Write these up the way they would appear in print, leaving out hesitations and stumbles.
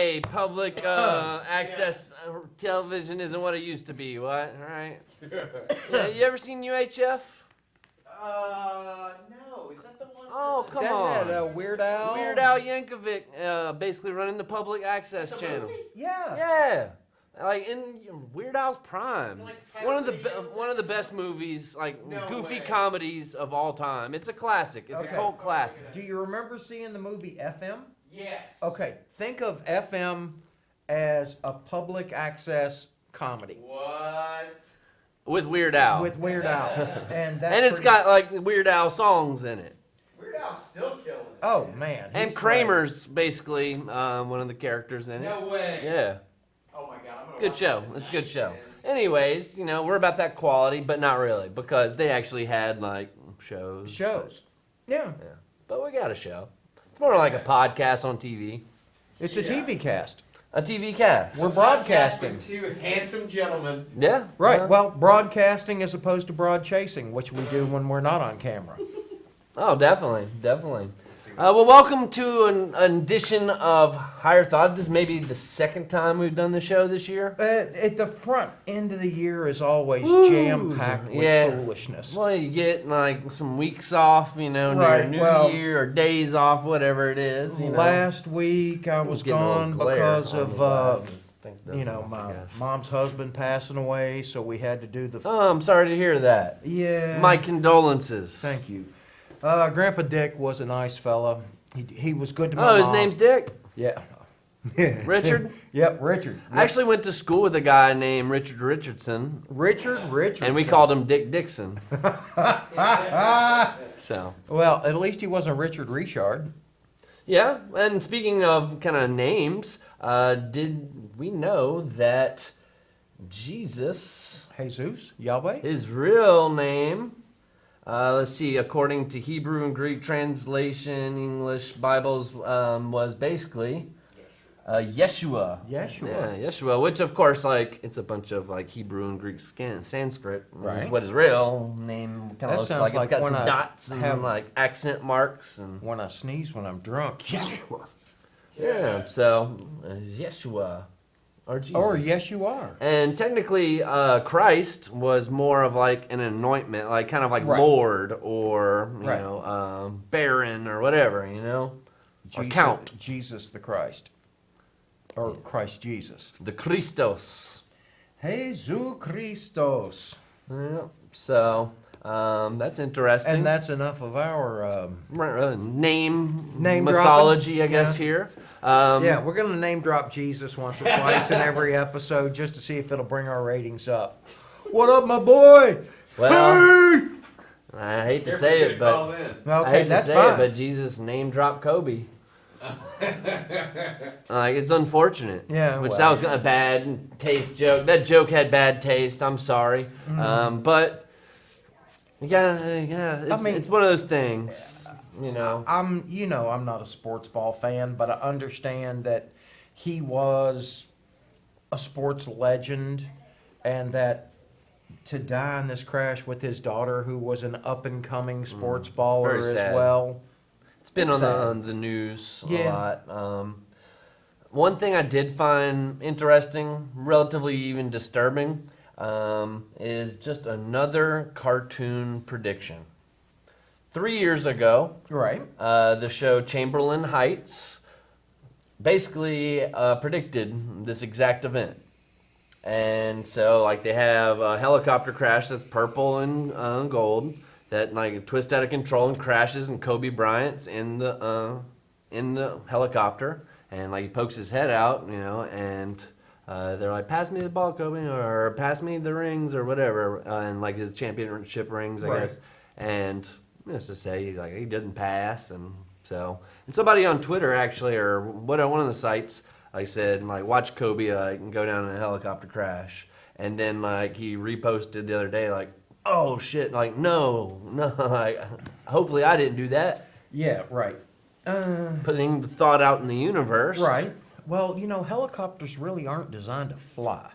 hey, public access television isn't what it used to be. What? All right. Yeah, you ever seen UHF? No. Is that the one? Oh, come That on. had Weird Al. Weird Al Yankovic basically running the public access That's a channel. movie? Yeah. Yeah. Like in Weird Al's prime. Like one of Pirate the best movies, like No goofy way. comedies of all time. It's a classic. It's a Okay. cult classic. Do you remember seeing the movie FM? Yes. Okay, think of FM as a public access comedy What? With Weird Al. with Weird Al, and that's and it's pretty- got like Weird Al songs in it. Weird Al's still killing it. Oh man, And he's Kramer's basically one of the characters in it. No way. Yeah. Oh my god. I'm gonna Good watch show. that It's a good tonight, show. man. Anyways, we're about that quality, but not really, because they actually had like shows. great. Shows. Yeah, Yeah. But we got a show. It's more like a podcast on TV. it's a Yeah. TV cast. A TV cast. We're broadcasting. With two handsome gentlemen. Yeah. Right. yeah. Well, broadcasting as opposed to broad chasing, which we do when we're not on camera. Oh, definitely. Definitely. Well, welcome to an edition of Higher Thought. This may be the second time we've done the show this year. At the front end of the year is always Woo. jam-packed with Yeah. foolishness. Well, you get like some weeks off, near Right, New well- Year or days off, whatever it is. Last week I was Getting a little gone glare because on of the glasses. Think that's what my I guess. mom's husband passing away, so we had to do the. Oh, I'm sorry to hear that. Yeah. My condolences. Thank you. Grandpa Dick was a nice fella. He was good to my Oh, mom. his name's Dick? Yeah. Richard? Yep, Richard. I actually went to school with a guy named Richard Richardson, Richard. and we called him Dick Dixon. So, Well, at least he wasn't Richard Richard. yeah. And speaking of kind of names, did we know that Jesus, Jesus, Yahweh. his real name, let's see, according to Hebrew and Greek translation, English Bibles, was basically Yeshua. Yeshua. Yeah, Yeshua, which of course, like, it's a bunch of like Hebrew and Greek Sanskrit. Is Right. what his real name kind That of looks sounds like. It's like got when some I dots and have- like accent marks and When I sneeze when I'm drunk. Yeshua. yeah. So Yeshua or Jesus. Or yes, you are. And technically, Christ was more of like an anointment, like kind of like Right. Lord or you Right. know Baron or whatever, or Jesus, Count. Jesus the Christ. Or Christ Jesus. The Christos. Jesus Christos. Yeah. So that's interesting. And that's enough of our. Name dropping. mythology, I guess Yeah. here. Yeah, we're going to name drop Jesus once or twice in every episode just to see if it'll bring our ratings up. What up, my boy? Well, Hey! I hate to Careful say who it, call but in. I Okay, hate to that's say fine. it, but Jesus name dropped Kobe. Like it's unfortunate. Yeah, Which well. that was a bad taste joke. That joke had bad taste. I'm sorry. But yeah, it's, mean- it's one of those things. I'm not a sports ball fan, but I understand that he was a sports legend and that to die in this crash with his daughter, who was an up and coming sports baller very as sad. well. It's been It's on sad. the news a Yeah. lot. One thing I did find interesting, relatively even disturbing, is just another cartoon prediction. 3 years ago, Right. the show Chamberlain Heights basically predicted this exact event. And so, like, they have a helicopter crash that's purple and gold that, like, twists out of control and crashes, and Kobe Bryant's in the helicopter, and, like, he pokes his head out, and they're like, pass me the ball, Kobe, or pass me the rings, or whatever, and, like, his championship rings, I Right. guess. And let's just say, like, he didn't pass, and somebody on Twitter, actually, or one of the sites, I said, like, watch Kobe go down in a helicopter crash. And then, like, he reposted the other day, like, oh, shit, like, no, like, hopefully I didn't do that. Yeah, right. Putting the thought out in the universe. Right. Well, helicopters really aren't designed to fly.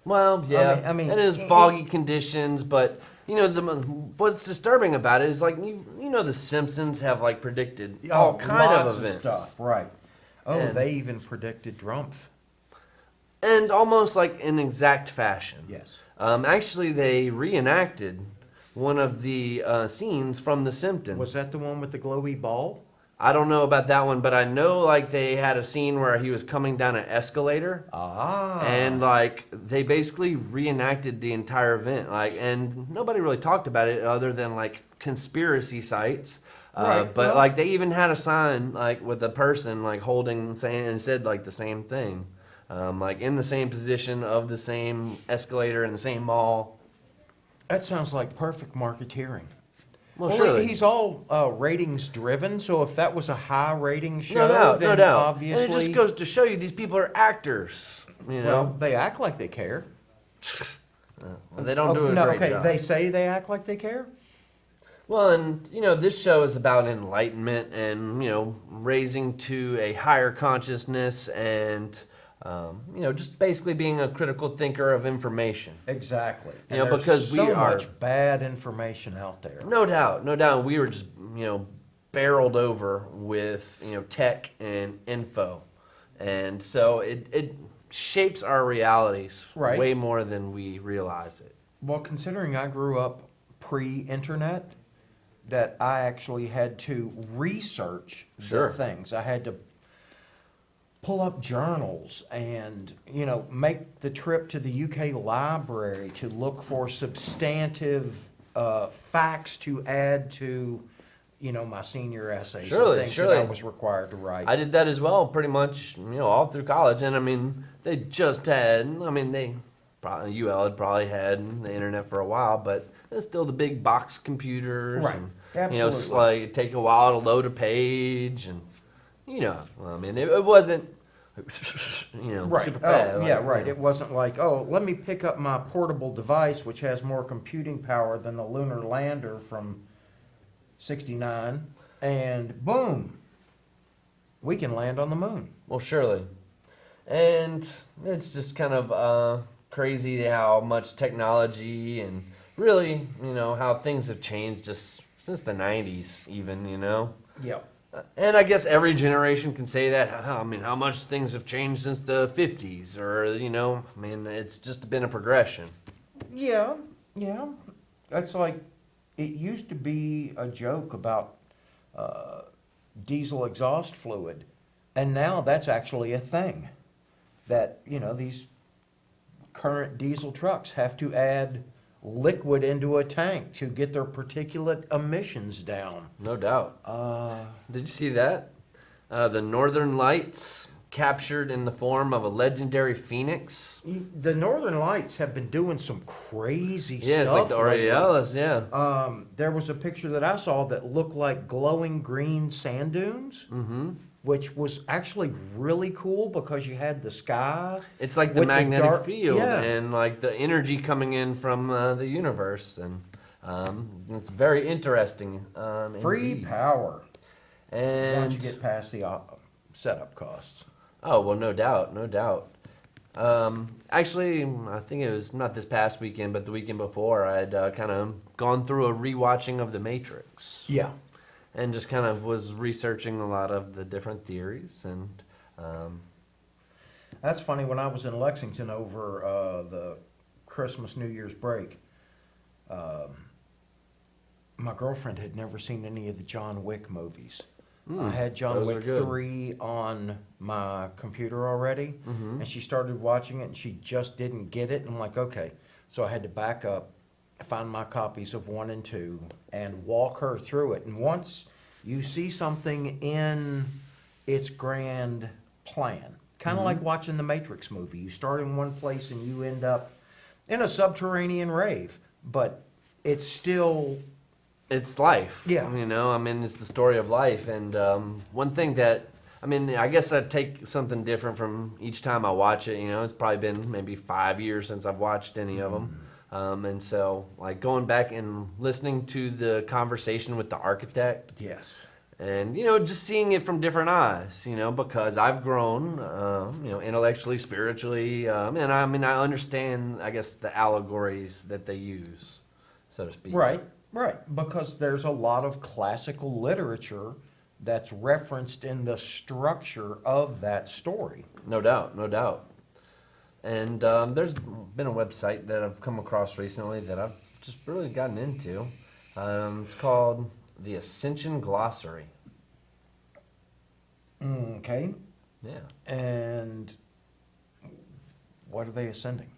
Well, yeah. I mean, it is foggy conditions, but, what's disturbing about it is, like, the Simpsons have, like, predicted all kind Lots of events. stuff, right. Oh, And- they even predicted Drumpf. And almost like in exact fashion. Yes. Actually, they reenacted one of the scenes from The Simpsons. Was that the one with the glowy ball? I don't know about that one, but I know like they had a scene where he was coming down an escalator. Ah. And like they basically reenacted the entire event, like, and nobody really talked about it other than like conspiracy sites. Right, But well- like they even had a sign like with a person like holding saying and said like the same thing, like in the same position of the same escalator in the same mall. That sounds like perfect marketeering. Well, surely. He's all ratings driven, so if that was a high rating show, No doubt, then no doubt. obviously. And it just goes to show you these people are actors. You know, Well, they act like they care. they don't do a no, great okay, job. they say they act like they care. Well, and you know, this show is about enlightenment and you know, raising to a higher consciousness and you know, just basically being a critical thinker of information. Exactly. You know, there's because we so are- much bad information out there. No doubt, no doubt. We were just you know barreled over with you know tech and info, and so it shapes our realities Right. way more than we realize it. Well, considering I grew up pre-internet, that I actually had to research Sure. the things. I had to pull up journals and, you know, make the trip to the UK library to look for substantive facts to add to, you know, my senior essays Surely, and things surely. that I was required to write. I did that as well, pretty much, you know, all through college. And I mean, they just had, I mean, UL had probably had the internet for a while, but it's still the big box computers. Right. And, you know, it's Absolutely. like it'd take a while to load a page. And, you know, I mean, it wasn't, you know, Right. super fast. Oh, like, yeah, right. you know. It wasn't like, oh, let me pick up my portable device, which has more computing power than the lunar lander from 69, and boom, we can land on the moon. Well, surely. And it's just kind of crazy how much technology and really, you know, how things have changed just since the 90s, even, you know. Yep. And I guess every generation can say that. I mean, how much things have changed since the 50s, or, you know, I mean, it's just been a progression. Yeah, yeah. That's like, it used to be a joke about diesel exhaust fluid, and now that's actually a thing. That, you know, these current diesel trucks have to add liquid into a tank to get their particulate emissions down. No doubt. Did you see that? The Northern Lights captured in the form of a legendary phoenix. The Northern Lights have been doing some crazy Yeah, it's stuff like the lately. Aureolis, yeah. There was a picture that I saw that looked like glowing green sand dunes, which was actually really cool because you had the sky. It's like the with the magnetic dark- field yeah. and like the energy coming in from the universe, and it's very interesting. Free indeed. power And once you get past the setup costs. oh well, no doubt, no doubt. Actually, I think it was not this past weekend, but the weekend before, I'd kind of gone through a rewatching of The Matrix. Yeah. And just kind of was researching a lot of the different theories, and That's funny. When I was in Lexington over the Christmas, New Year's break, my girlfriend had never seen any of the John Wick movies. I had John those are Wick good. 3 on my computer already, and she started watching it, and she just didn't get it. And I'm like, okay. So I had to back up, find my copies of 1 and 2, and walk her through it. And once you see something in its grand plan, kind of like watching the Matrix movie, you start in one place and you end up in a subterranean rave, but it's still it's life. Yeah. You know, I mean, it's the story of life. And one thing that, I mean, I guess I take something different from each time I watch it. You know, it's probably been maybe 5 years since I've watched any of them. And so, like, going back and listening to the conversation with the architect, yes. and, you know, just seeing it from different eyes, you know, because I've grown, you know, intellectually, spiritually, and I mean, I understand, I guess, the allegories that they use, so to speak. Right, right. Because there's a lot of classical literature that's referenced in the structure of that story. No doubt, no doubt. And there's been a website that I've come across recently that I've just really gotten into. It's called the Ascension Glossary. Okay. Yeah. And what are they ascending?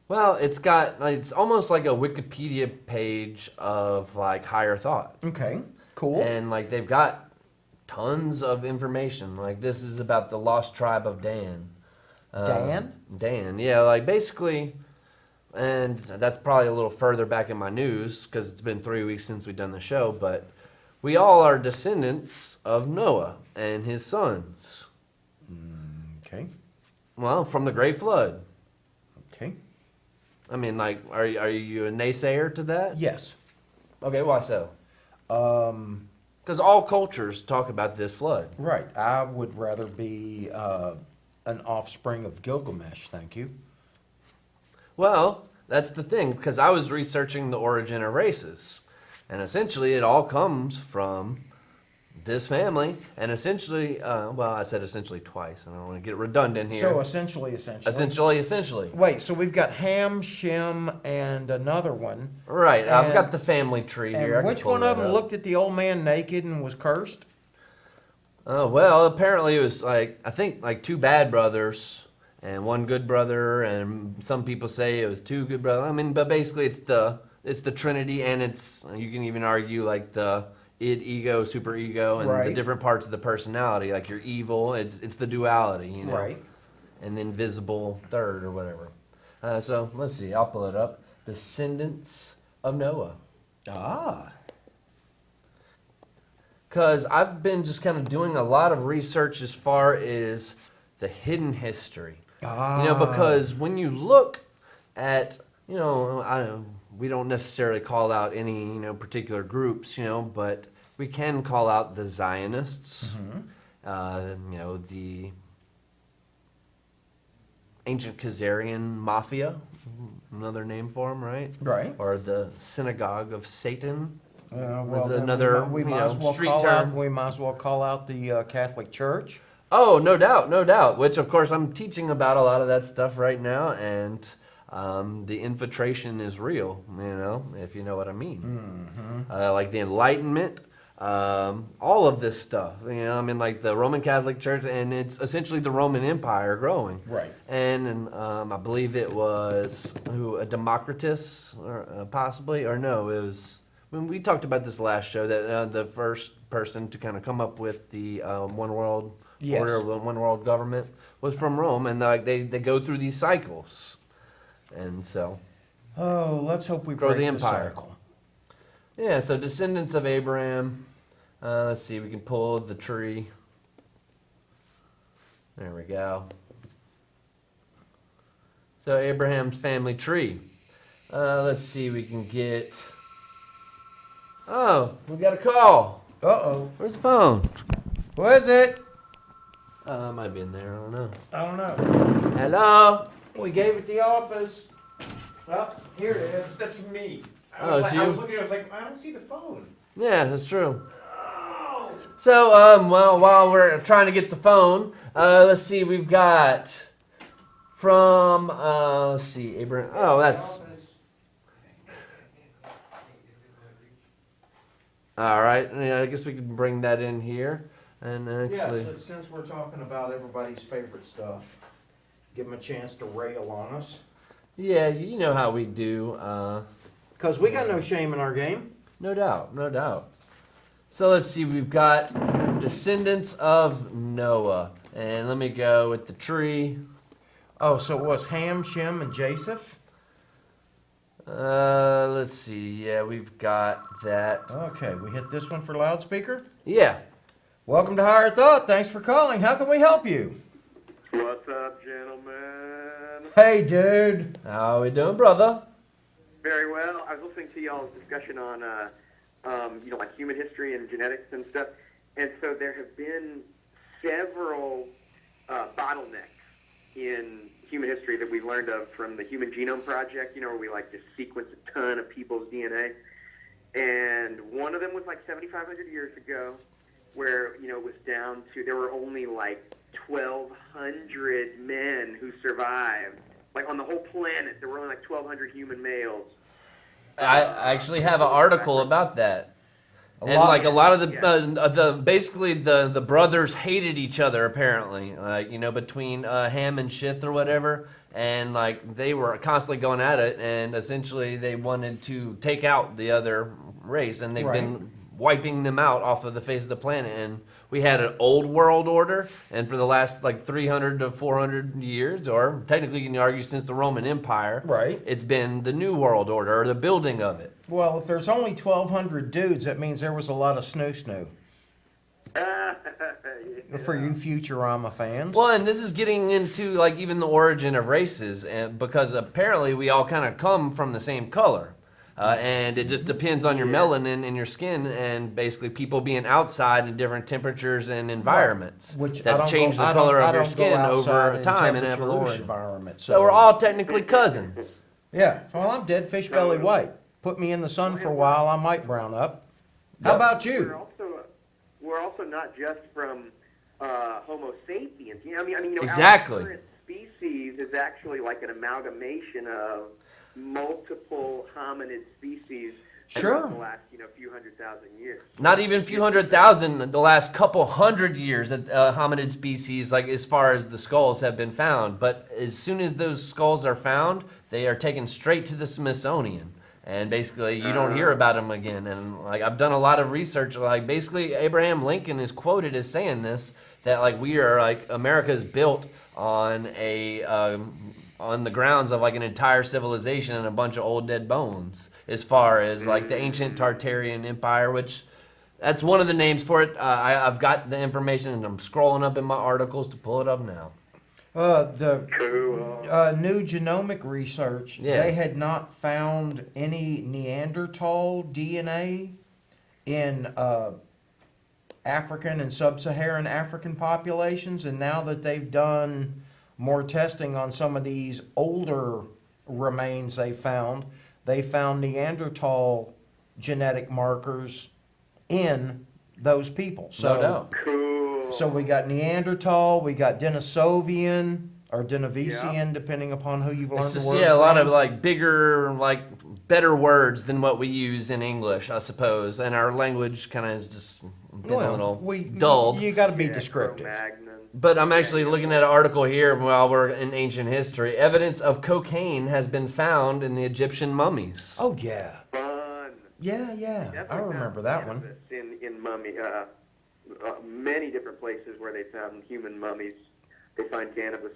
Well, it's almost like a Wikipedia page of like higher thought. Okay. Cool. And like they've got tons of information. Like this is about the lost tribe of Dan. Dan? Dan, yeah, like basically, and that's probably a little further back in my news because it's been 3 weeks since we've done the show, but we all are descendants of Noah and his sons. Okay. Well, from the Great Flood. Okay. I mean, like, are you a naysayer to that? Yes. Okay, why so? Um, Because all cultures talk about this flood. right. I would rather be an offspring of Gilgamesh, thank you. Well, that's the thing, because I was researching the origin of races. And essentially, it all comes from this family. And essentially, well, I said essentially twice. I don't want to get redundant here. So essentially. Essentially. Wait, so we've got Ham, Shem, and another one. Right, I've And- got the family tree here. I And can which pull one of that them up. looked at the old man naked and was cursed? Well, apparently it was like, I think like two bad brothers and one good brother, and some people say it was two good brothers. I mean, but basically it's the Trinity, and it's, you can even argue like the id, ego, super ego, and the Right. different parts of the personality. Like you're evil, it's the duality, you know, Right. and the invisible third or whatever. So let's see, I'll pull it up. Descendants of Noah. Ah. Because I've been just kind of doing a lot of research as far as the hidden history. You know, because when you look at, you know, we don't necessarily call out any, you know, particular groups, you know, but we can call out the Zionists, you know, the ancient Khazarian Mafia, another name for them, right? Right. Or the Synagogue of Satan. Well, Was then another, we you might know, as well street call term. out. We might as well call out the Catholic Church. Oh, no doubt, no doubt. Which, of course, I'm teaching about a lot of that stuff right now, and the infiltration is real, you know, if you know what I mean. Like the Enlightenment, all of this stuff, you know, I mean, like the Roman Catholic Church, and it's essentially the Roman Empire growing. Right. And I believe it was a Democritus, or possibly, or no, it was. When we talked about this last show, that the first person to kind of come up with the one world Yes. order, one world government, was from Rome, and like they go through these cycles, and so Oh, let's hope we Grow break the the empire. cycle. yeah. So descendants of Abraham. Let's see, we can pull the tree. There we go. So Abraham's family tree. Let's see, we can get. Oh, we got a call. Uh-oh. Where's the phone? Who is it? It might be in there. I don't know. I don't know. Hello. We gave it the office. Well, here it is. That's me. Oh, it's I was you? looking, I was like, I don't see the phone. Yeah, that's true. So, well, while we're trying to get the phone, let's see. We've got from let's see, Abraham. Oh, that's all right. Yeah, I guess we can bring that in here. And actually, Yes, since we're talking about everybody's favorite stuff, give them a chance to rail on us. yeah, you know how we do. Because we got no shame in our game. No doubt, no doubt. So let's see, we've got descendants of Noah. And let me go with the tree. Oh, so it was Ham, Shem, and Japheth? Let's see. Yeah, we've got that. Okay, we hit this one for loudspeaker. Yeah. Welcome to Higher Thought. Thanks for calling. How can we help you? What's up, gentlemen? Hey, dude. How we doing, brother? Very well. I was listening to y'all's discussion on, you know, like human history and genetics and stuff, and so there have been several bottlenecks in human history that we learned of from the Human Genome Project. You know, where we like just sequence a ton of people's DNA, and one of them was like 7,500 years ago, where it was down to there were only like 1,200 men who survived. Like on the whole planet, there were only like 1,200 human males. I actually have an article about that. And lot- like a lot of the basically the brothers hated each other apparently, like between Ham and Shith or whatever, and like they were constantly going at it, and essentially they wanted to take out the other race, and they've been wiping them out off of the face of the planet. And we had an old world order, and for the last like 300 to 400 years, or technically you can argue since the Roman Empire, Right. it's been the New World Order or the building of it. Well, if there's only 1,200 dudes, that means there was a lot of snoo-snoo. For you Futurama fans. Well, and this is getting into like even the origin of races, and because apparently we all kind of come from the same color, and it just depends on your melanin in your skin, and basically people being outside in different temperatures and environments Which I that don't change go- the I don't- color I of your don't go skin outside over in time and temperature or evolution. environment. So we're all technically cousins. Yeah. Well, I'm dead fish belly white. Put me in the sun for a while, I might brown up. How Yep. about We're you? also not just from Homo sapiens. Exactly. Our current species is actually like an amalgamation of multiple hominid species. Sure. Throughout the last few 100,000 years. Not even a few 100,000. The last couple hundred years that hominid species, like as far as the skulls have been found. But as soon as those skulls are found, they are taken straight to the Smithsonian, and basically you don't hear about them again. And like I've done a lot of research. Like basically Abraham Lincoln is quoted as saying this, that like we are like America is built on on the grounds of like an entire civilization and a bunch of old dead bones, as far as like the ancient Tartarian Empire, which that's one of the names for it. I've got the information and I'm scrolling up in my articles to pull it up now. The Cool. new genomic research, Yeah. they had not found any Neanderthal DNA in African and sub-Saharan African populations, and now that they've done more testing on some of these older remains they found Neanderthal genetic markers in those people. No doubt. Cool. So we got Neanderthal, we got Denisovian or Denisovician, depending upon who you've learned It's the just, word yeah, a lot from. of like bigger, like better words than what we use in English, I suppose. And our language kind of has just been a little dulled. You got to be Yeah, descriptive. Cro-Magnon. But I'm actually looking at an article here while we're in ancient history. Evidence of cocaine has been found in the Egyptian mummies. Oh yeah, Fun. yeah. Definitely I remember found that one. cannabis in mummy, many different places where they found human mummies, they find cannabis.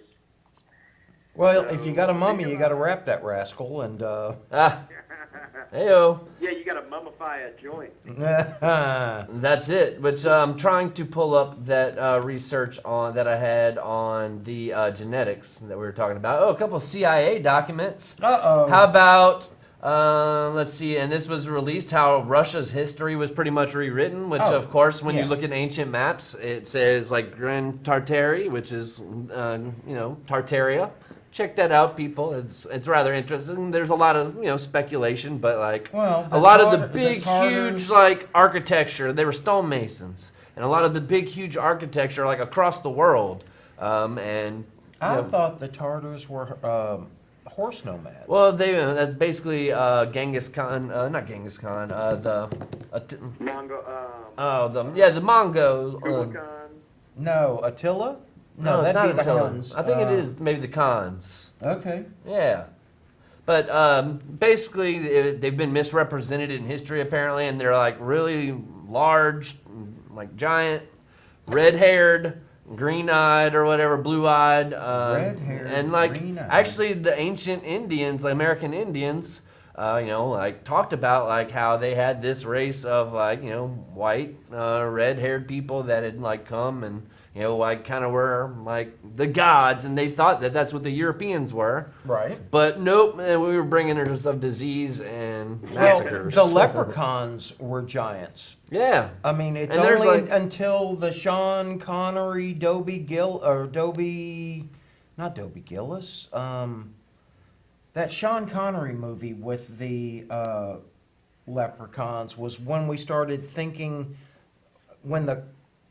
Well, if you got a mummy, you got to wrap that rascal and. Heyo. Yeah, you got to mummify a joint. That's it. Which I'm trying to pull up that research on that I had on the genetics that we were talking about. Oh, a couple of CIA documents. Uh-oh. How about let's see, and this was released how Russia's history was pretty much rewritten, which Oh, of course when yeah. you look at ancient maps, it says like Grand Tartary, which is Tartaria. Check that out, people. It's rather interesting. There's a lot of speculation, but like Well, a lot of the the big Tartars- huge like architecture, they were stonemasons, and a lot of the big huge architecture like across the world, and I thought the Tartars were horse nomads. well, that's basically Genghis Khan, not Genghis Khan, the Mongo, Mongols. Kukulkan. No, Attila? No, it's that'd not be the Attila. Huns. I think it is maybe the Khans. Okay. Yeah. But basically, they've been misrepresented in history apparently, and they're like really large, like giant, red-haired, green-eyed or whatever, blue-eyed. Red-haired, and like green-eyed. actually, the ancient Indians, like American Indians, like talked about like how they had this race of like white, red-haired people that had like come and like kind of were like the gods, and they thought that that's what the Europeans were. Right. But nope, we were bringing us of disease and Well, massacres. the leprechauns were giants. Yeah. I mean, it's And there's, only like- until the Sean Connery, not Dobie Gillis, that Sean Connery movie with the leprechauns was when we started thinking, when the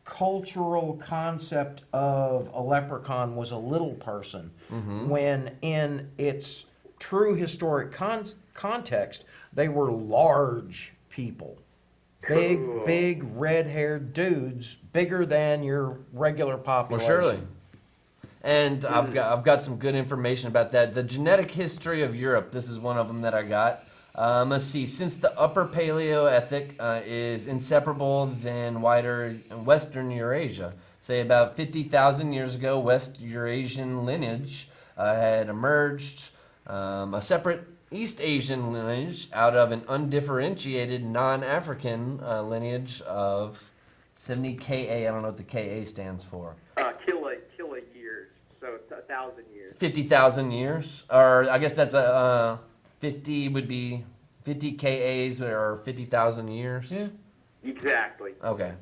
cultural concept of a leprechaun was a little person, when in its true historic context, they were large people. Big, Cool. big red-haired dudes, bigger than your regular Well, population. surely. And I've got some good information about that. The genetic history of Europe. This is one of them that I got. Let's see. Since the Upper Paleolithic is inseparable than wider Western Eurasia, say about 50,000 years ago, West Eurasian lineage had emerged. A separate East Asian lineage out of an undifferentiated non-African lineage of 70 Ka. I don't know what the Ka stands for. Killa years, so 1,000 years. 50,000 years, or I guess that's 50 would be 50 KAs or 50,000 years. Yeah. Exactly. Okay,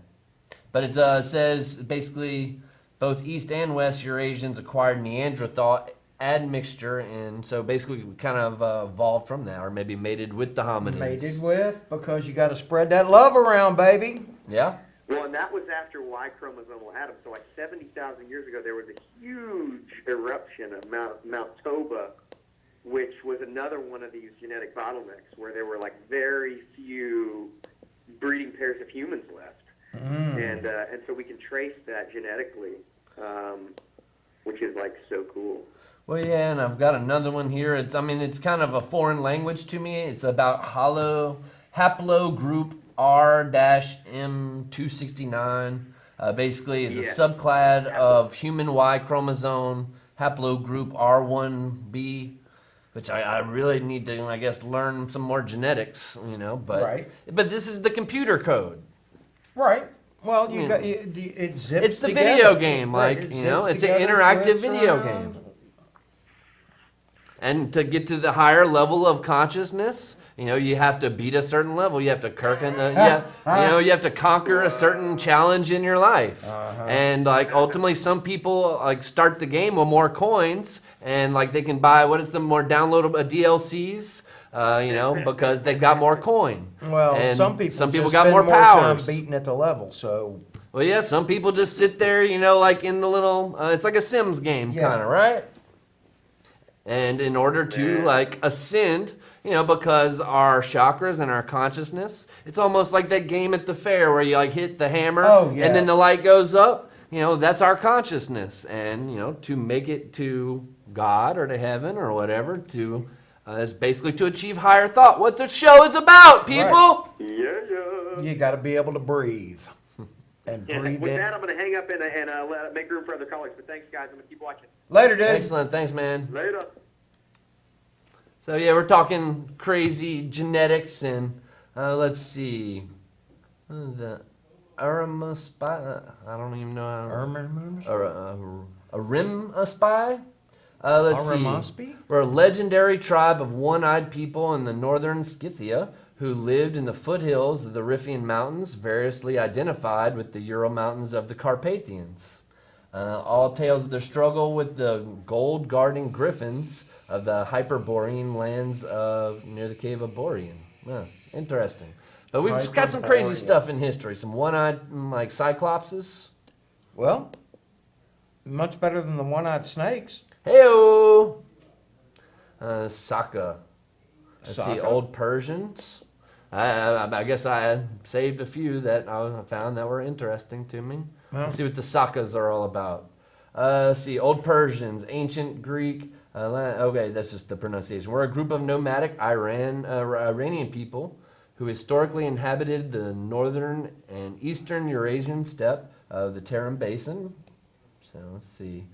but it says basically both East and West Eurasians acquired Neanderthal admixture, and so basically we kind of evolved from that, or maybe mated with the hominids. Mated with, because you got to spread that love around, baby. Yeah. Well, and that was after Y chromosomal Adam. So like 70,000 years ago, there was a huge eruption of Mount Toba, which was another one of these genetic bottlenecks where there were like very few breeding pairs of humans left. And so we can trace that genetically, which is like so cool. Well, yeah, and I've got another one here. It's kind of a foreign language to me. It's about haplogroup R-M269. Basically, is a subclad of human Y chromosome, haplogroup R1b, which I really need to, I guess, learn some more genetics, But Right. But this is the computer code. Right. Well, you got it zips It's the together. video game, Right, like, it it's an zips together, interactive twists video around. game. And to get to the higher level of consciousness, you have to beat a certain level. You have to you have to conquer a certain challenge in your life. And like ultimately, some people like start the game with more coins, and like they can buy more downloadable DLCs. Because they've got more coin. Well, And some people got spend more time powers. beating at the level. So Well, yeah, some people just sit there, like in the little, it's like a Sims game, Yeah. kind of, right? And in order to, like, ascend, because our chakras and our consciousness, it's almost like that game at the fair where you, like, hit the hammer, Oh, yeah. and then the light goes up. That's our consciousness. And, to make it to God or to heaven or whatever, is basically to achieve higher thought. What the show is about, people! Yeah. you got to be able to breathe and And breathe with in. that, I'm going to hang up and make room for other callers. But thanks, guys. I'm going to keep watching. Later, dude. Excellent. Thanks, man. Later. So yeah, we're talking crazy genetics and let's see, the Arima spy. I don't even know how. A Rim spy. Let's see. Arimaspi? We're a legendary tribe of one-eyed people in the northern Scythia who lived in the foothills of the Riphean Mountains, variously identified with the Ural Mountains of the Carpathians. All tales of their struggle with the gold-guarding griffins of the Hyperborean lands near the cave of Borean. Interesting. But we've just got some crazy Hyperborean. stuff in history. Some one-eyed, like cyclopses. Well, much better than the one-eyed snakes. Hey-o! Saka. Let's see, Saka? Old Persians. I guess I saved a few that I found that were interesting to me. Well. Let's see what the Sakas are all about. Let's see, Old Persians, Ancient Greek. Okay, that's just the pronunciation. We're a group of nomadic Iranian people who historically inhabited the northern and eastern Eurasian steppe of the Tarim Basin. So let's see,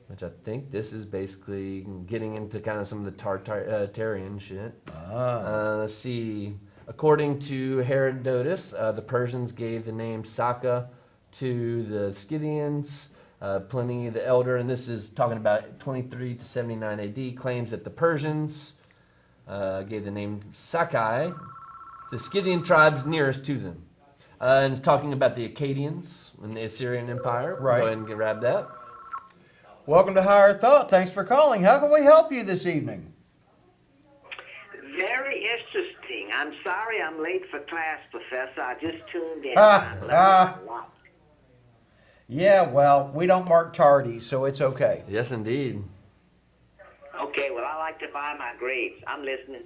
which I think this is basically getting into kind of some of the Tartarian shit. Let's see. According to Herodotus, the Persians gave the name Saka to the Scythians. Pliny the Elder, and this is talking about 23 to 79 AD, claims that the Persians gave the name Sakai, the Scythian tribes nearest to them. And it's talking about the Akkadians in the Assyrian Empire. Right. Go ahead and grab that. Welcome to Higher Thought. Thanks for calling. How can we help you this evening? Very interesting. I'm sorry I'm late for class, Professor. I just tuned in. Ah, I'm learning ah. a lot. Yeah, well, we don't mark tardies, so it's okay. Yes, indeed. Okay, well, I like to find my grapes. I'm listening.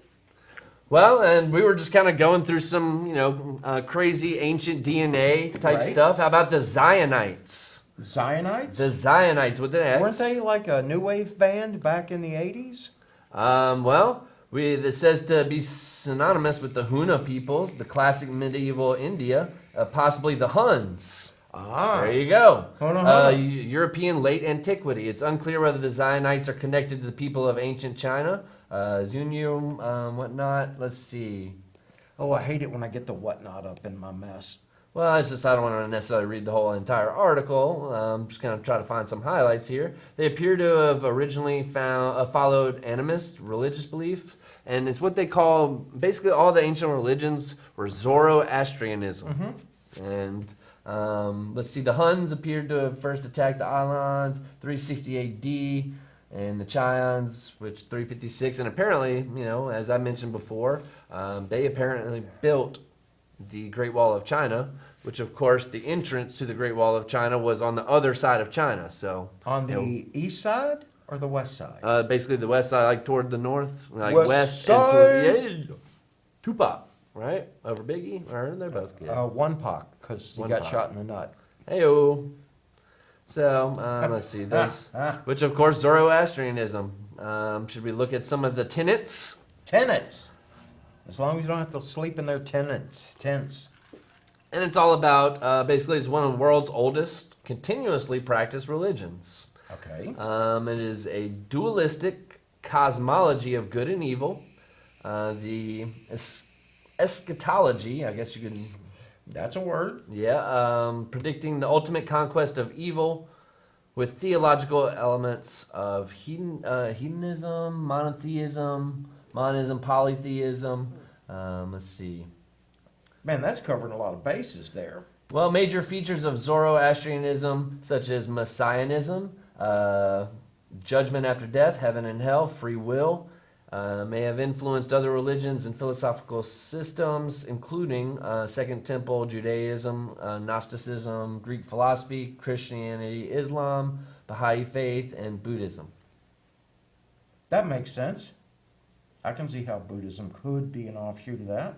Well, and we were just kind of going through some, crazy ancient DNA type Right. stuff. How about the Zionites? Zionites? The Zionites with an X. Weren't they like a new wave band back in the 80s? It says to be synonymous with the Huna peoples, the classic medieval India, possibly the Huns. Ah. There you go. Huna. European late antiquity. It's unclear whether the Zionites are connected to the people of ancient China, Zunyu, whatnot. Let's see. Oh, I hate it when I get the whatnot up in my mess. Well, it's just I don't want to necessarily read the whole entire article. I'm just going to try to find some highlights here. They appear to have originally followed animist religious belief, and it's what they call basically all the ancient religions were Zoroastrianism. And let's see, the Huns appeared to have first attacked the islands 360 AD, and the Chians, which 356, and apparently, as I mentioned before, they apparently built the Great Wall of China, which of course the entrance to the Great Wall of China was on the other side of China. So On the east side or the west side? basically the west side, like toward the north, like West west side. and Tupac, right over Biggie, or they're both good. One Pac, because he One got Pac. shot in the nut. Heyo. So let's see this, which of course Zoroastrianism. Should we look at some of the tenets? Tenants. As long as you don't have to sleep in their tents. And it's all about basically it's one of the world's oldest continuously practiced religions. Okay. It is a dualistic cosmology of good and evil. The eschatology, I guess you can, That's a word. predicting the ultimate conquest of evil with theological elements of hedonism, monotheism, monism, polytheism. Let's see. Man, that's covering a lot of bases there. Well, major features of Zoroastrianism, such as messianism, judgment after death, heaven and hell, free will, may have influenced other religions and philosophical systems, including Second Temple, Judaism, Gnosticism, Greek philosophy, Christianity, Islam, Baha'i faith, and Buddhism. That makes sense. I can see how Buddhism could be an offshoot of that.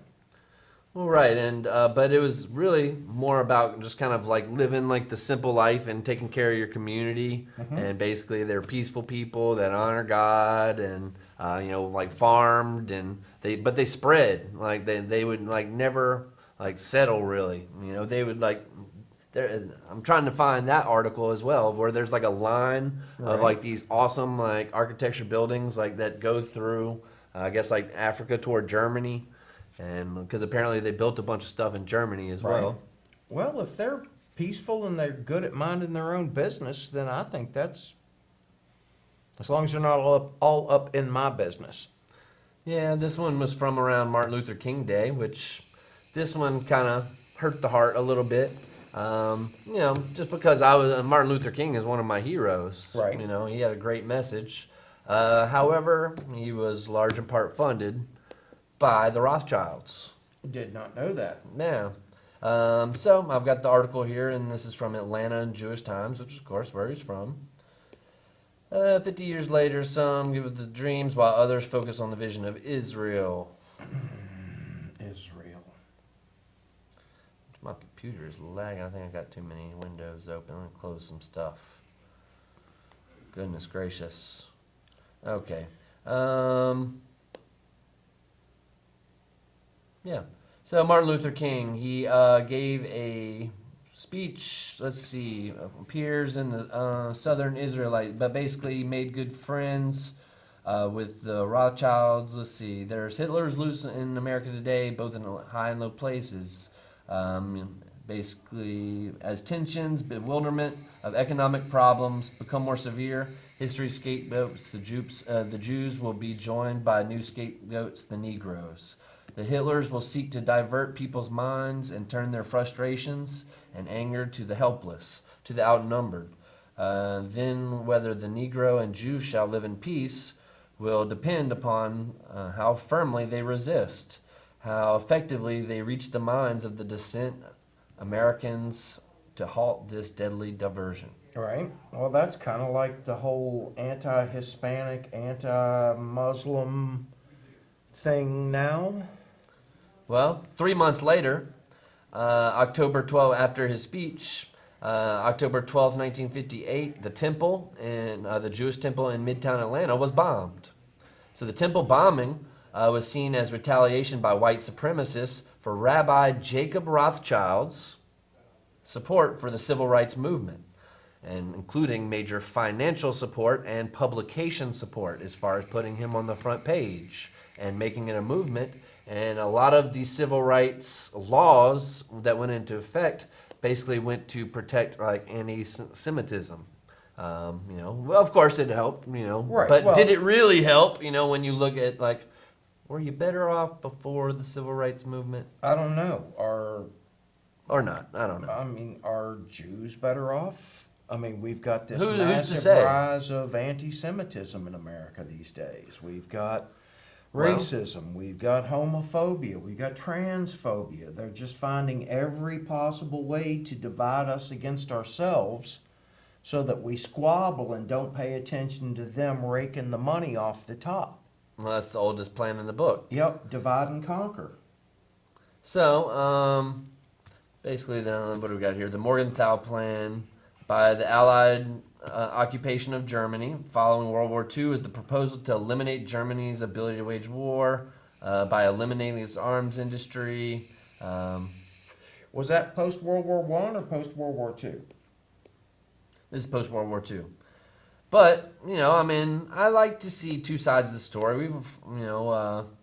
Well, right, and but it was really more about just kind of like living like the simple life and taking care of your community, and basically they're peaceful people that honor God and like farmed, and they spread, like they would like never like settle really, they would like. I'm trying to find that article as well, where there's like a line of like these awesome like architecture buildings like that go through, I guess like Africa toward Germany. And because apparently they built a bunch of stuff in Germany as well. Well, if they're peaceful and they're good at minding their own business, then I think that's, as long as they're not all up in my business. Yeah, this one was from around Martin Luther King Day, which this one kind of hurt the heart a little bit. Just because Martin Luther King is one of my heroes. Right. He had a great message. However, he was large in part funded by the Rothschilds. Did not know that. Yeah. So I've got the article here, and this is from Atlanta and Jewish Times, which is, of course, where he's from. 50 years later, some give it the dreams, while others focus on the vision of Israel. Israel. My computer is lagging. I think I got too many windows open. Let me close some stuff. Goodness gracious. Okay. Yeah. So Martin Luther King, he gave a speech, let's see, appears in the Southern Israelite, but basically made good friends with the Rothschilds. Let's see, there's Hitler's loose in America today, both in high and low places. Basically, as tensions, bewilderment of economic problems become more severe, history scapegoats, the Jews will be joined by new scapegoats, the Negroes. The Hitlers will seek to divert people's minds and turn their frustrations and anger to the helpless, to the outnumbered. Then whether the Negro and Jew shall live in peace will depend upon how firmly they resist, how effectively they reach the minds of the dissent Americans to halt this deadly diversion. Right. Well, that's kind of like the whole anti-Hispanic, anti-Muslim thing now. Well, 3 months later, October 12th, after his speech, October 12th, 1958, the temple in the Jewish temple in Midtown Atlanta was bombed. So the temple bombing was seen as retaliation by white supremacists for Rabbi Jacob Rothschild's support for the civil rights movement, and including major financial support and publication support as far as putting him on the front page and making it a movement. And a lot of these civil rights laws that went into effect basically went to protect like anti-Semitism. Well, of course it helped, Right, but well- did it really help, when you look at like, were you better off before the civil rights movement I don't know. or not? I don't know. I mean, are Jews better off? I mean, we've got this Who's to massive say? rise of anti-Semitism in America these days. We've got Well- racism, we've got homophobia, we've got transphobia. They're just finding every possible way to divide us against ourselves so that we squabble and don't pay attention to them raking the money off the top. Well, that's the oldest plan in the book. Yep, divide and conquer. So, basically, what do we got here? The Morgenthau Plan by the Allied occupation of Germany following World War II is the proposal to eliminate Germany's ability to wage war by eliminating its arms industry. Was that post-World War I or post-World War II? This is post-World War II. But, I like to see two sides of the story. We've,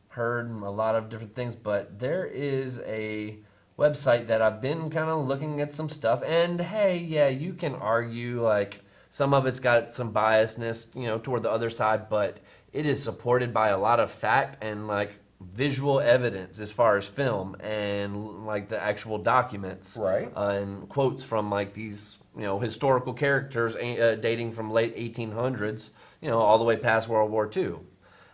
heard a lot of different things, but there is a website that I've been kind of looking at some stuff, and hey, yeah, you can argue, like, some of it's got some biasness, toward the other side, but it is supported by a lot of fact and, like, visual evidence as far as film and, like, the actual documents. Right. And quotes from, like, these historical characters dating from late 1800s, all the way past World War II.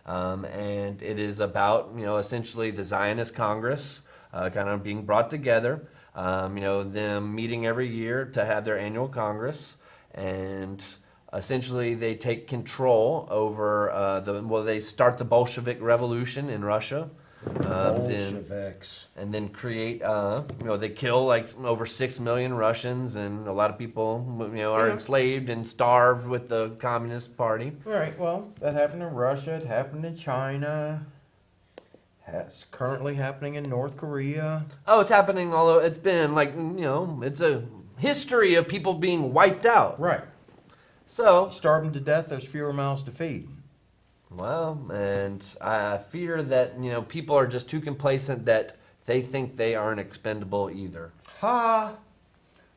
And it is about, essentially the Zionist Congress kind of being brought together, them meeting every year to have their annual Congress, and essentially they take control over they start the Bolshevik Revolution in Russia. Bolsheviks. And then create, they kill like over 6 million Russians, and a lot of people, are enslaved and starved with the Communist Party. All right, well, that happened in Russia, it happened in China, it's currently happening in North Korea. Oh, it's happening all over. It's been like, it's a history of people being wiped out. Right. So, Starve them to death, there's fewer mouths to feed. well, and I fear that, people are just too complacent that they think they aren't expendable either. Ha!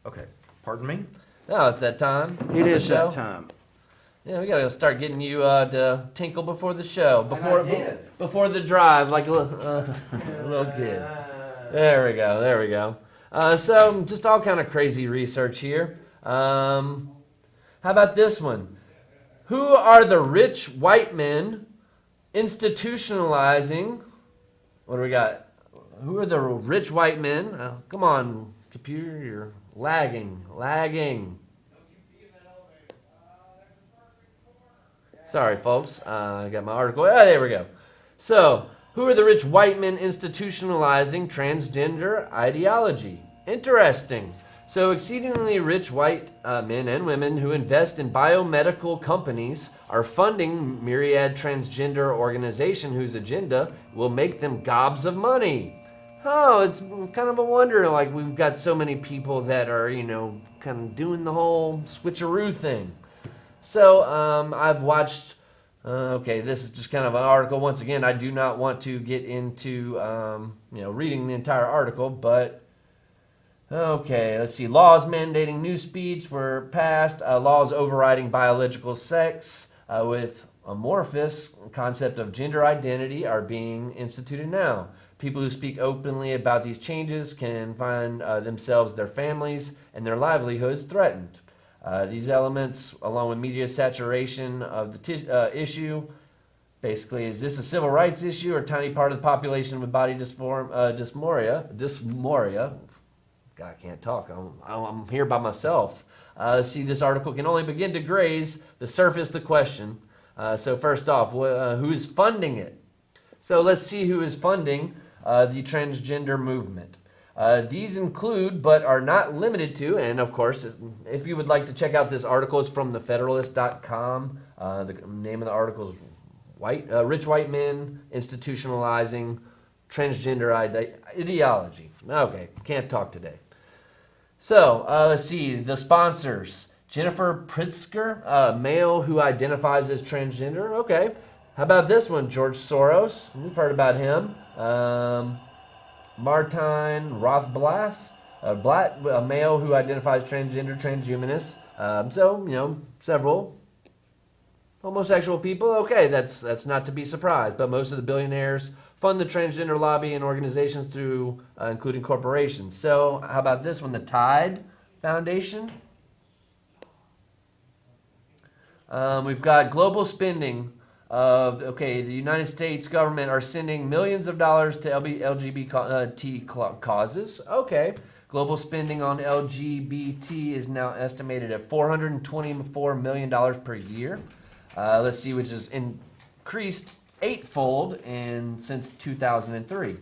Okay, pardon me? Oh, it's that time. It of the is that show. time. Yeah, we gotta start getting you to tinkle before the show, before I did. before the drive, like a little kid. There we go. There we go. So just all kind of crazy research here. How about this one? Who are the rich white men institutionalizing? What do we got? Who are the rich white men? Come on, computer, you're lagging. Sorry, folks. I got my article. Oh, there we go. So, who are the rich white men institutionalizing transgender ideology? Interesting. So, exceedingly rich white men and women who invest in biomedical companies are funding myriad transgender organization whose agenda will make them gobs of money. Oh, it's kind of a wonder. Like, we've got so many people that are, kind of doing the whole switcheroo thing. So, I've watched, this is just kind of an article. Once again, I do not want to get into, reading the entire article, but, okay, let's see. Laws mandating new speech were passed. Laws overriding biological sex with amorphous concept of gender identity are being instituted now. People who speak openly about these changes can find themselves, their families, and their livelihoods threatened. These elements, along with media saturation of the issue, basically, is this a civil rights issue or a tiny part of the population with body dysmorphia, God, I can't talk. I'm here by myself. See, this article can only begin to graze the surface of the question. So first off, who is funding it? So let's see who is funding the transgender movement. These include, but are not limited to, and of course, if you would like to check out this article, it's from thefederalist.com. The name of the article is Rich White Men Institutionalizing Transgender Ideology. Okay, can't talk today. So, let's see, the sponsors. Jennifer Pritzker, male who identifies as transgender. Okay. How about this one? George Soros. We've heard about him. Martine Rothblatt, a male who identifies transgender, transhumanist. So, several homosexual people. Okay, that's not to be surprised. But most of the billionaires fund the transgender lobby and organizations through, including corporations. So, how about this one? The Tide Foundation. We've got global spending of, the United States government are sending millions of dollars to LGBT causes. Okay. Global spending on LGBT is now estimated at $424 million per year. Let's see, which has increased eightfold since 2003.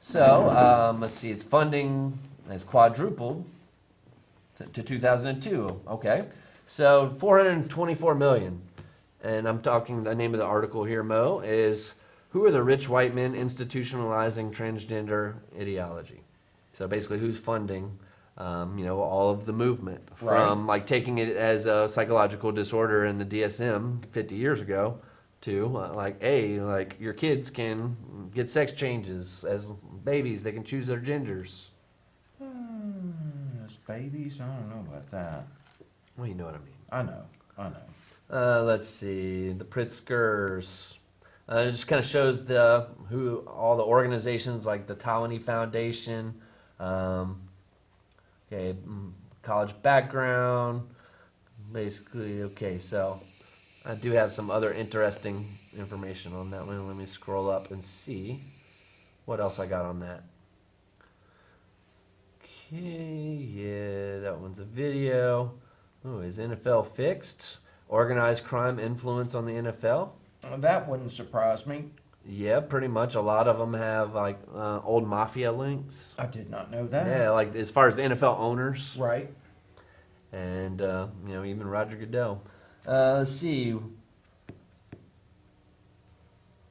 So, let's see, its funding has quadrupled to 2002. Okay. So, 424 million. And I'm talking, the name of the article here, Mo, is Who Are the Rich White Men Institutionalizing Transgender Ideology? So basically, who's funding, all of the movement from like taking it as a psychological disorder in the DSM 50 years ago to like your kids can get sex changes as babies, they can choose their genders. As babies, I don't know about that. Well, you know what I mean. I know. Let's see, the Pritzkers. It just kind of shows who all the organizations like the Talani Foundation. College background. Basically, so I do have some other interesting information on that one. Let me scroll up and see what else I got on that. Okay, yeah, that one's a video. Oh, is NFL fixed? Organized crime influence on the NFL? That wouldn't surprise me. Yeah, pretty much. A lot of them have like old mafia links. I did not know that. Yeah, like as far as the NFL owners. Right. And, even Roger Goodell. Let's see.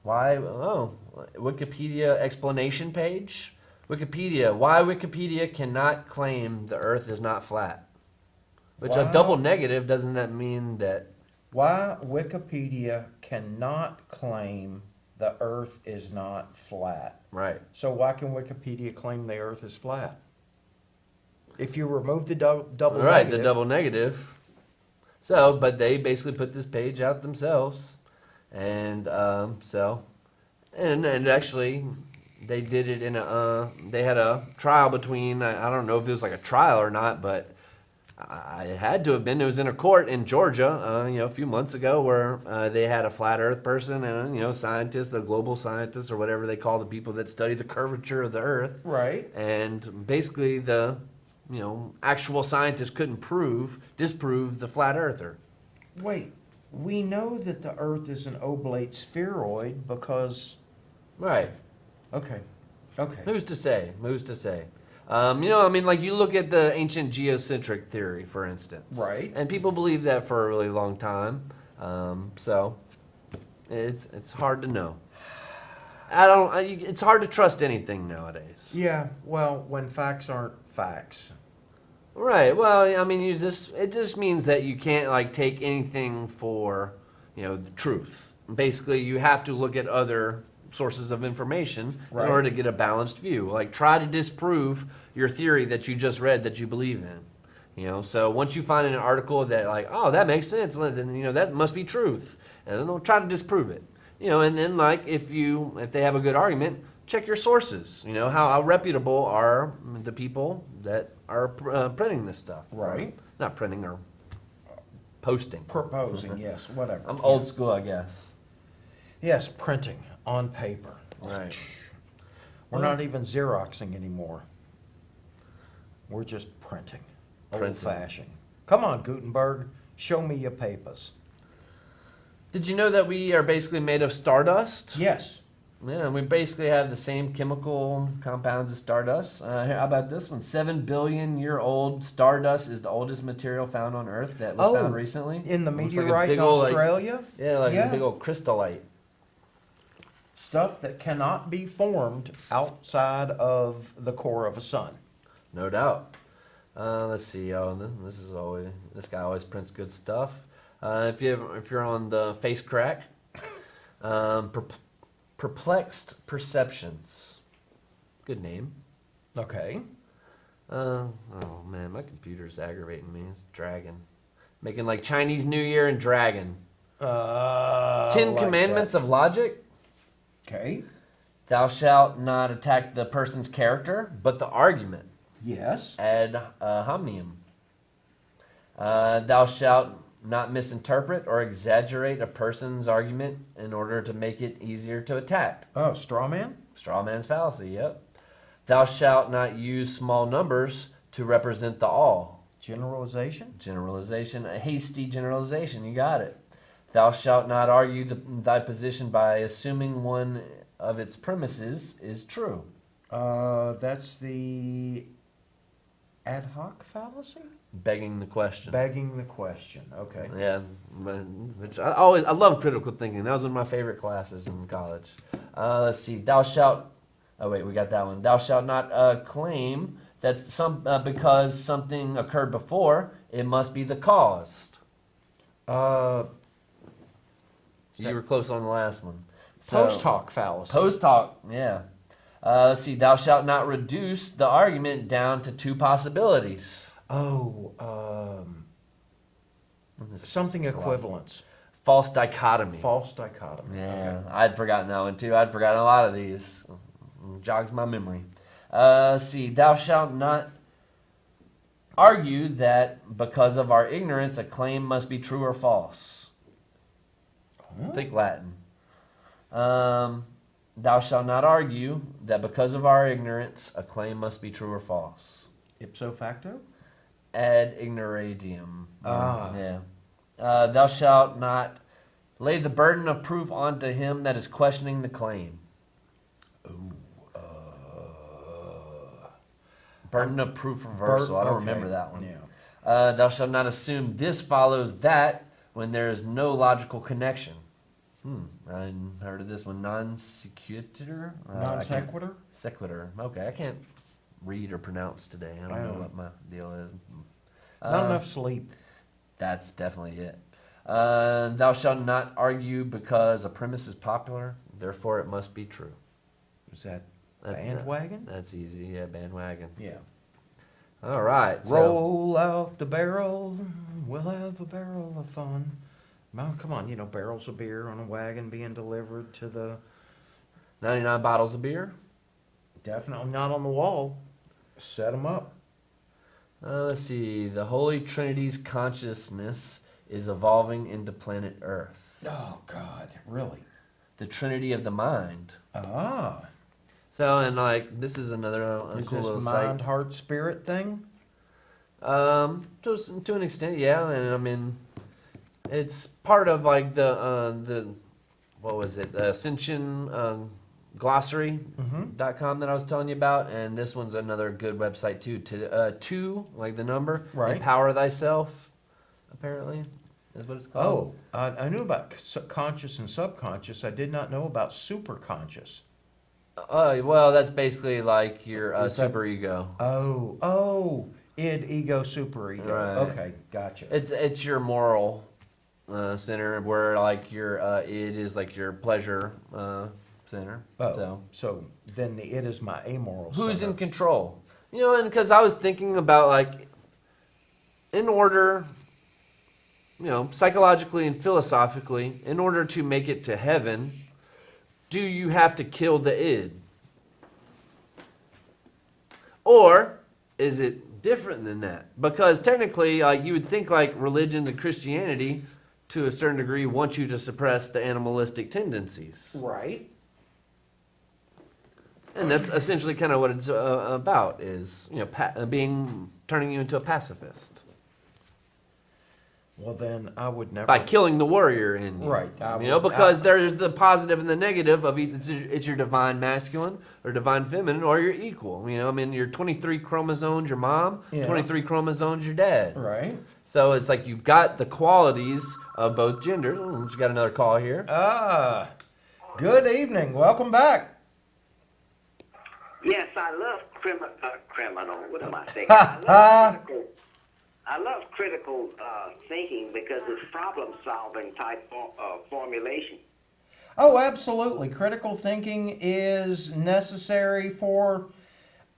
Wikipedia explanation page. Wikipedia. Why Wikipedia cannot claim the earth is not flat. Which a double negative, doesn't that mean that... Why Wikipedia cannot claim the earth is not flat. Right. So why can Wikipedia claim the earth is flat? If you remove the double negative... Right, the double negative. So, but they basically put this page out themselves. And and actually, they did it in they had a trial between, I don't know if it was like a trial or not, but... it had to have been. It was in a court in Georgia, a few months ago, where they had a flat Earth person and scientists, the global scientists or whatever they call the people that study the curvature of the Earth. Right. And basically, the actual scientists couldn't disprove the flat Earther. Wait, we know that the Earth is an oblate spheroid because. Right. Okay. Who's to say? You look at the ancient geocentric theory, for instance. Right. And people believe that for a really long time. So it's hard to know. It's hard to trust anything nowadays. Yeah, well, when facts aren't facts. Right. Well, it just means that you can't take anything for, the truth. Basically, you have to look at other sources of information in order to get a balanced view. Try to disprove your theory that you just read that you believe in. So once you find an article that that makes sense, then that must be truth, and then they'll try to disprove it. And then if they have a good argument, check your sources. How reputable are the people that are printing this stuff? Right. Not printing or posting. Proposing, yes, whatever. I'm old school, I guess. Yes, printing on paper. Right. We're not even Xeroxing anymore. We're just printing. Printing. Old-fashioned. Come on, Gutenberg. Show me your papers. Did you know that we are basically made of stardust? Yes. Yeah, we basically have the same chemical compounds as stardust. How about this one? 7 billion year old stardust is the oldest material found on Earth that was found recently. In the Looks like a meteorite big in old, Australia? like a big old crystallite. Stuff that cannot be formed outside of the core of a sun. No doubt. Let's see. Oh, this guy always prints good stuff. If you're on the face crack, perplexed perceptions. Good name. Okay. Oh man, my computer's aggravating me. It's dragging, making like Chinese New Year and dragon. Ten Commandments of logic. Okay. Thou shalt not attack the person's character, but the argument. Yes. Ad hominem. Thou shalt not misinterpret or exaggerate a person's argument in order to make it easier to attack. Oh, straw man? Straw man's fallacy, yep. Thou shalt not use small numbers to represent the all. Generalization? Generalization, a hasty generalization, you got it. Thou shalt not argue thy position by assuming one of its premises is true. That's the ad hoc fallacy? Begging the question. Begging the question. Okay. Yeah, but I love critical thinking. That was one of my favorite classes in college. Let's see. Thou shalt. Oh wait, we got that one. Thou shalt not claim that because something occurred before, it must be the cause. You were close on the last one. Post hoc fallacy. Post hoc. Yeah. Let's see. Thou shalt not reduce the argument down to two possibilities. Something equivalence. False dichotomy. False dichotomy. Yeah, Okay. I'd forgotten that one too. I'd forgotten a lot of these. Jogs my memory. See, thou shalt not argue that because of our ignorance a claim must be true or false. Huh? Think Latin. Thou shalt not argue that because of our ignorance a claim must be true or false. Ipso facto? Ad ignorantium. Ah. Yeah. Thou shalt not lay the burden of proof onto him that is questioning the claim. Ooh. Burden of proof reversal. I don't remember that one. Yeah. Thou shalt not assume this follows that when there is no logical connection. I hadn't heard of this one. Non sequitur? Non sequitur? Sequitur. Okay, I can't read or pronounce today. I don't know what my deal is. Not enough sleep. That's definitely it. Thou shalt not argue because a premise is popular, therefore it must be true. Is that That- bandwagon? That's easy. Yeah, bandwagon. Yeah. All right. So, Roll out the barrel. We'll have a barrel of fun. Well, come on, barrels of beer on a wagon being delivered to the... 99 bottles of beer. Definitely not on the wall. Set them up. Let's see. The Holy Trinity's consciousness is evolving into planet Earth. Oh, God. Really? The Trinity of the mind. Ah. So, and like, this is another Is cool this little mind, site. heart, spirit thing? To an extent, yeah. And I mean, it's part of like the what was it? The Ascension glossary.com that I was telling you about, and this one's another good website too. To like the number, Right. Empower thyself. Apparently, is what it's called. Oh, I knew about conscious and subconscious. I did not know about superconscious. Well, that's basically like your Is that- super ego. Oh, id, ego, superego. Right. Okay, gotcha. It's your moral center, where like your id is like your pleasure center. Oh, so then the id is my amoral Who's center. in control? And because I was thinking about like, in order, psychologically and philosophically, in order to make it to heaven, do you have to kill the id? Or is it different than that? Because technically, you would think like religion and Christianity, to a certain degree, want you to suppress the animalistic tendencies. Right. And that's essentially kind of what it's about is, you know, turning you into a pacifist Well, then I would never. by killing the warrior in you. Right, You know, because there's the positive and the negative of it's your divine masculine or divine feminine or your equal. You know, I mean, your 23 chromosomes, your mom, Yeah. 23 chromosomes, your dad. Right. So it's like you've got the qualities of both genders. We just got another call here. Good evening. Welcome back. Yes, I love criminal. What am I saying? I love critical thinking because it's problem-solving type formulation. Oh, absolutely. Critical thinking is necessary for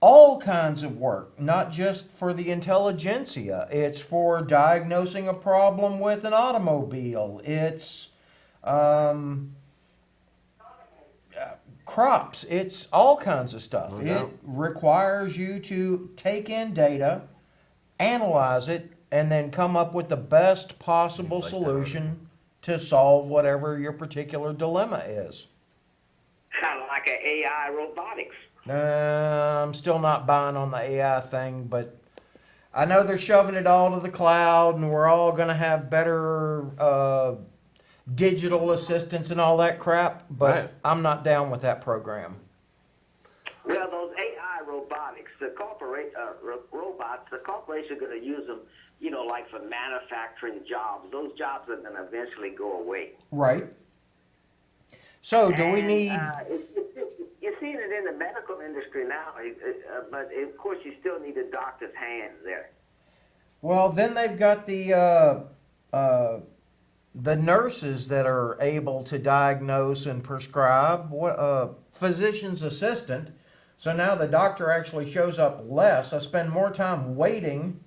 all kinds of work, not just for the intelligentsia. It's for diagnosing a problem with an automobile. It's crops. It's all kinds of stuff. No It doubt. requires you to take in data, analyze it, and then come up with the best possible Like that solution to solve whatever your particular dilemma is. Kind of like an AI robotics. I'm still not buying on the AI thing, but I know they're shoving it all to the cloud, and we're all going to have better digital assistants and all that crap, but Right. I'm not down with that program. Well, those AI robotics, robots, the corporations are going to use them, you know, like for manufacturing jobs. Those jobs are going to eventually go away. Right. So, do we And, need... you're seeing it in the medical industry now, but of course you still need a doctor's hands there. Well, then they've got the nurses that are able to diagnose and prescribe. Physician's assistant. So now the doctor actually shows up less. I spend more time waiting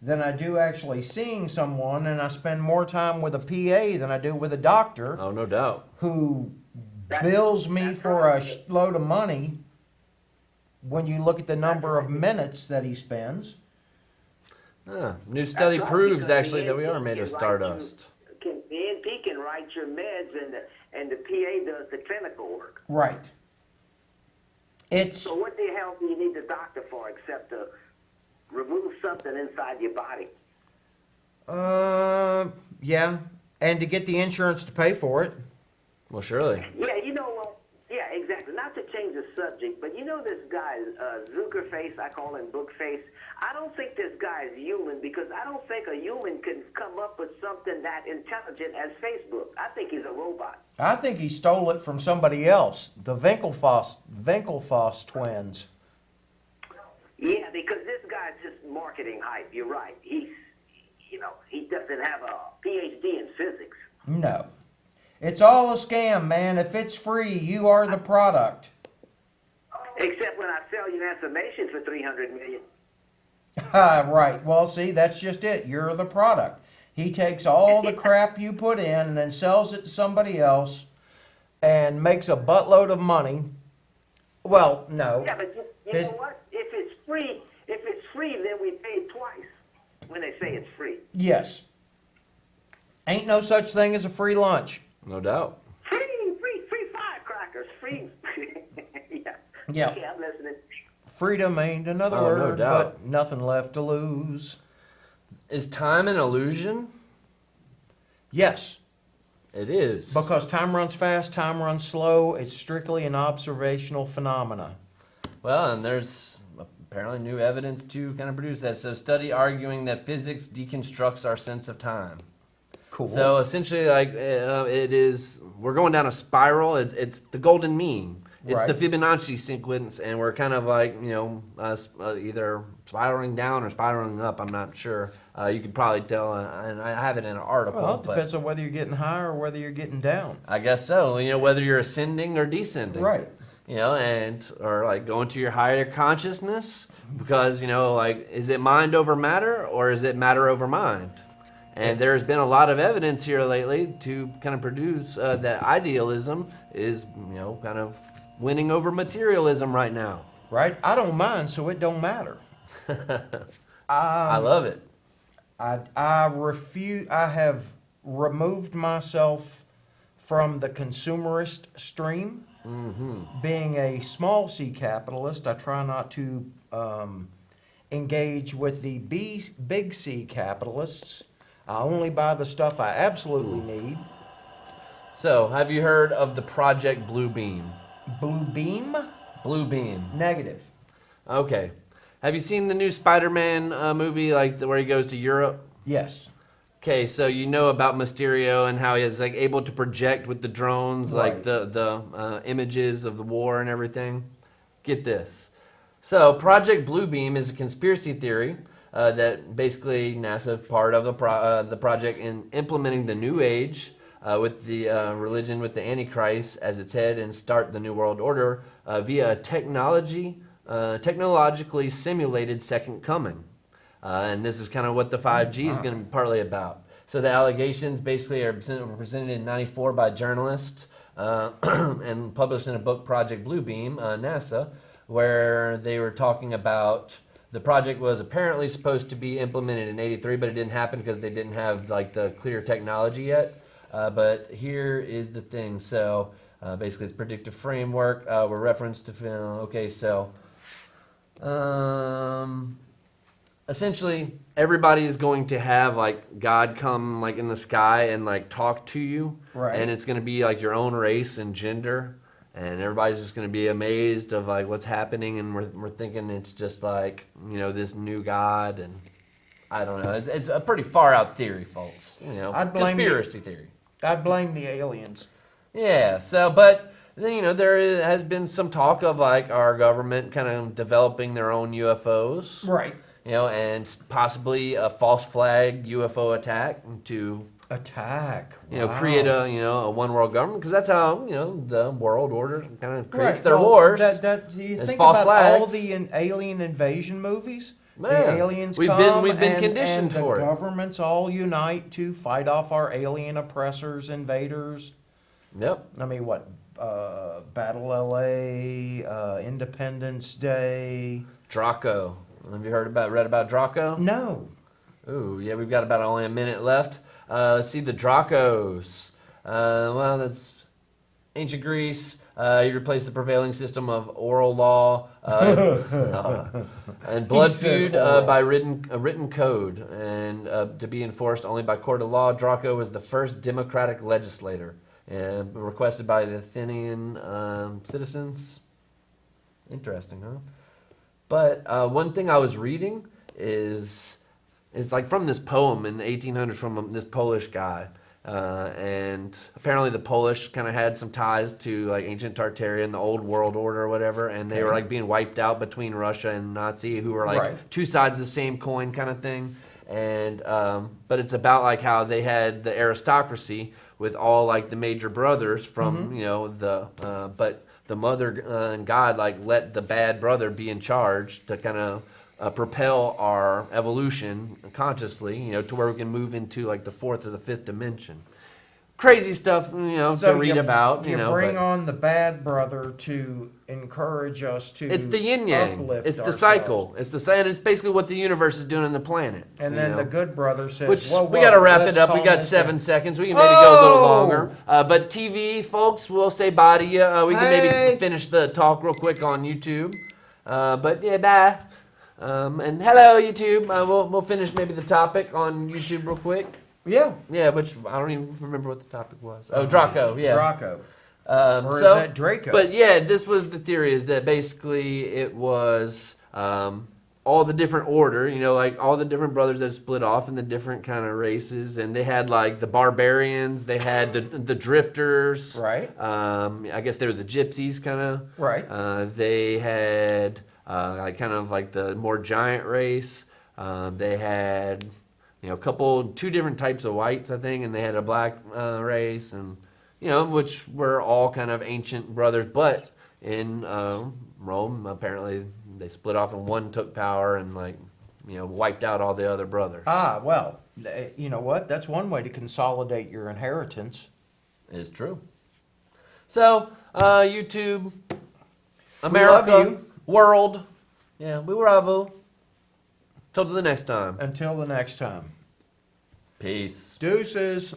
than I do actually seeing someone, and I spend more time with a PA than I do with a doctor Oh, no doubt. who bills me That's for a right. load of money when you look at the number of minutes that he spends. New study right, proves because actually the that we are NP made of can write stardust. The NP can write your meds, and the PA does the clinical work. Right. It's So what the hell do you need the doctor for except to remove something inside your body? yeah, and to get the insurance to pay for it. Well, surely. Yeah, you know what? Yeah, exactly. Not to change the subject, but you know this guy, Zuckerface, I call him Bookface. I don't think this guy is human because I don't think a human can come up with something that intelligent as Facebook. I think he's a robot. I think he stole it from somebody else, the Winklevoss twins. Yeah, because this guy's just marketing hype. You're right. He doesn't have a PhD in physics. No. It's all a scam, man. If it's free, you are the product. Except when I sell you information for $300 million. Right. Well, see, that's just it. You're the product. He takes all the crap you put in and then sells it to somebody else and makes a buttload of money. Well, no. Yeah, but you know what? If it's free, then we pay twice when they say it's free. Yes. Ain't no such thing as a free lunch. No doubt. Free firecrackers, free. Yeah. Yeah. Okay, I'm listening. Freedom ain't another Oh, no word, doubt. but nothing left to lose. Is time an illusion? Yes, It is. because time runs fast, time runs slow. It's strictly an observational phenomena. Well, and there's apparently new evidence to kind of produce that. So, study arguing that physics deconstructs our sense of time. Cool. So essentially, we're going down a spiral. It's the golden mean. It's Right. the Fibonacci sequence, and we're kind of like, either spiraling down or spiraling up. I'm not sure. You could probably tell, and I have it in an article. Well, it but depends on whether you're getting high or whether you're getting down. I guess so. Whether you're ascending or descending. Right. Or like going to your higher consciousness, because is it mind over matter or is it matter over mind? And there's been a lot of evidence here lately to kind of produce that idealism is kind of winning over materialism right now. Right? I don't mind, so it don't matter. I love it. I refuse. I have removed myself from the consumerist stream. Being a small C capitalist, I try not to engage with the big C capitalists. I only buy the stuff I absolutely need. So, have you heard of the Project Blue Beam? Blue Beam? Blue Beam. Negative. Okay. Have you seen the new Spider-Man movie, like where he goes to Europe? Yes. Okay, so you know about Mysterio and how he is like able to project with the drones, like Right. the images of the war and everything. Get this. So Project Bluebeam is a conspiracy theory that basically NASA part of the project in implementing the New Age with the religion with the Antichrist as its head and start the New World Order via a technologically simulated second coming. And this is kind of what the 5G is going to be partly about. So the allegations basically were presented in '94 by journalists and published in a book, Project Bluebeam, NASA, where they were talking about the project was apparently supposed to be implemented in '83, but it didn't happen because they didn't have like the clear technology yet. But here is the thing. So basically, it's predictive framework. We're referenced to film. Okay, so. Essentially, everybody is going to have like God come like in the sky and like talk to you, Right. and it's going to be like your own race and gender, and everybody's just going to be amazed of like what's happening, and we're thinking it's just like this new God, and I don't know. It's a pretty far out theory, folks. I'd blame Conspiracy theory. I'd blame the aliens. Yeah. So, but there has been some talk of like our government kind of developing their own UFOs. Right. And possibly a false flag UFO attack to, Attack. create a one world government, because that's how, the world order kind of creates Right. their Well, wars. Do you as think false about all flags. the alien invasion movies? Man, the aliens we've come been and conditioned for the it. governments all unite to fight off our alien oppressors, invaders. Yep. I mean, what? Battle LA, Independence Day. Draco. Have you read about Draco? No. Ooh, yeah, we've got about only a minute left. Let's see, the Dracos. Well, that's ancient Greece. He replaced the prevailing system of oral law and blood He said feud oral. by written code, and to be enforced only by court of law. Draco was the first democratic legislator, requested by the Athenian citizens. Interesting, huh? But one thing I was reading is like from this poem in the 1800s from this Polish guy. And apparently the Polish kind of had some ties to like ancient Tartarian, the old world order or whatever, and they were like being wiped out between Russia and Nazi, who were like Right. two sides of the same coin kind of thing. And but it's about like how they had the aristocracy with all like the major brothers from but the mother and God like let the bad brother be in charge to kind of propel our evolution consciously, to where we can move into like the fourth or the fifth dimension. Crazy stuff, to read about. You bring but on the bad brother to encourage us to. it's the yin yang. uplift It's the ourselves. cycle. And it's basically what the universe is doing in the planet. And then the good brother says, Which whoa, we whoa, got to wrap let's it up. We calm got this 7 down. seconds. We can maybe go a little Oh! longer. But TV folks, we'll say bye to you. We can Hey! maybe finish the talk real quick on YouTube. But yeah, bye. And hello YouTube. We'll finish maybe the topic on YouTube real quick. Yeah. Yeah, which I don't even remember what the topic was. Oh, Draco. Yeah. Draco. Or is So, that Draco? but yeah, this was the theory, is that basically it was all the different order, like all the different brothers that split off in the different kind of races, and they had like the barbarians, they had the drifters, Right. I guess they were the gypsies, kind of. Right. They had like kind of like the more giant race. They had two different types of whites, I think, and they had a black race, and which were all kind of ancient brothers. But in Rome, apparently they split off, and one took power and wiped out all the other brothers. Well, you know what? That's one way to consolidate your inheritance. It's true. So YouTube, We America, love you. world, yeah, we love you. Till the next time. Until the next time. Peace. Deuces.